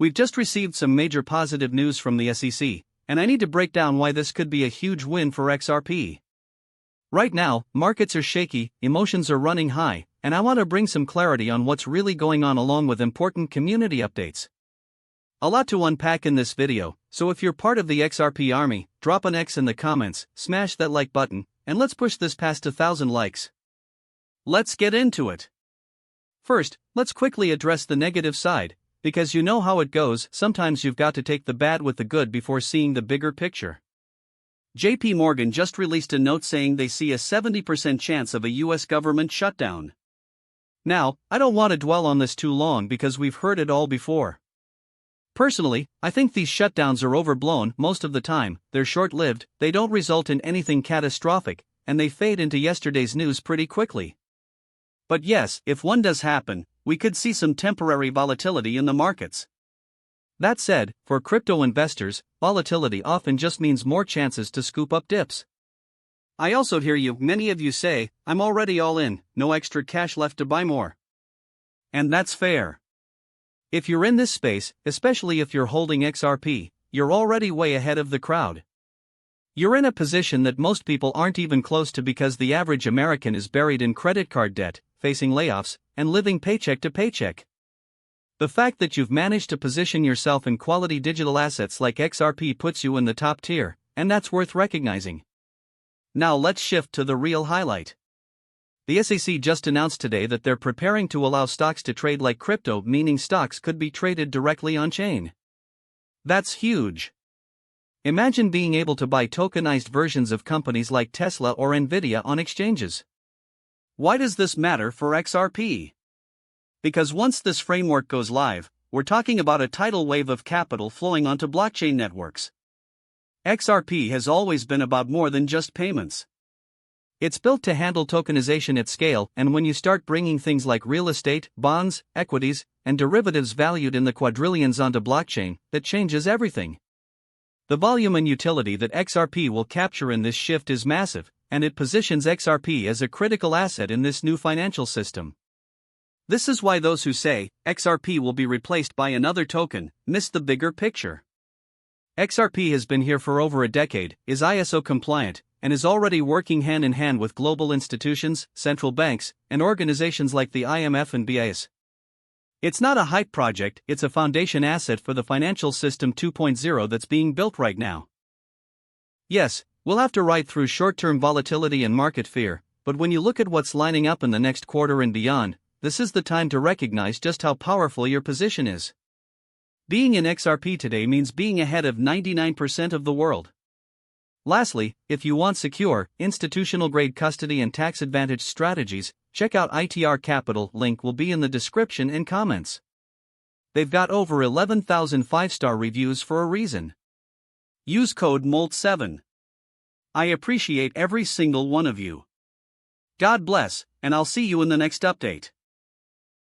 We've just received some major positive news from the SEC, and I need to break down why this could be a huge win for XRP. Right now, markets are shaky, emotions are running high, and I want to bring some clarity on what's really going on along with important community updates. A lot to unpack in this video, so if you're part of the XRP army, drop an X in the comments, smash that like button, and let's push this past 1,000 likes. Let's get into it. First, let's quickly address the negative side, because you know how it goes, sometimes you've got to take the bad with the good before seeing the bigger picture. JP Morgan just released a note saying they see a 70% chance of a US government shutdown. Now, I don't want to dwell on this too long because we've heard it all before. Personally, I think these shutdowns are overblown most of the time, they're short-lived, they don't result in anything catastrophic, and they fade into yesterday's news pretty quickly. But yes, if one does happen, we could see some temporary volatility in the markets. That said, for crypto investors, volatility often just means more chances to scoop up dips. I also hear you, many of you say, I'm already all in, no extra cash left to buy more. And that's fair. If you're in this space, especially if you're holding XRP, you're already way ahead of the crowd. You're in a position that most people aren't even close to because the average American is buried in credit card debt, facing layoffs, and living paycheck to paycheck. The fact that you've managed to position yourself in quality digital assets like XRP puts you in the top tier, and that's worth recognizing. Now let's shift to the real highlight. The SEC just announced today that they're preparing to allow stocks to trade like crypto, meaning stocks could be traded directly on-chain. That's huge. Imagine being able to buy tokenized versions of companies like Tesla or Nvidia on exchanges. Why does this matter for XRP? Because once this framework goes live, we're talking about a tidal wave of capital flowing onto blockchain networks. XRP has always been about more than just payments. It's built to handle tokenization at scale, and when you start bringing things like real estate, bonds, equities, and derivatives valued in the quadrillions onto blockchain, that changes everything. The volume and utility that XRP will capture in this shift is massive, and it positions XRP as a critical asset in this new financial system. This is why those who say XRP will be replaced by another token miss the bigger picture. XRP has been here for over a decade, is ISO compliant, and is already working hand in hand with global institutions, central banks, and organizations like the IMF and BIS. It's not a hype project, it's a foundation asset for the financial system 2.0 that's being built right now. Yes, we'll have to ride through short-term volatility and market fear, but when you look at what's lining up in the next quarter and beyond, this is the time to recognize just how powerful your position is. Being in XRP today means being ahead of 99% of the world. Lastly, if you want secure, institutional-grade custody and tax-advantaged strategies, check out ITR Capital, link will be in the description and comments. They've got over 11,000 5-star reviews for a reason. Use code MOLT7. I appreciate every single one of you. God bless, and I'll see you in the next update.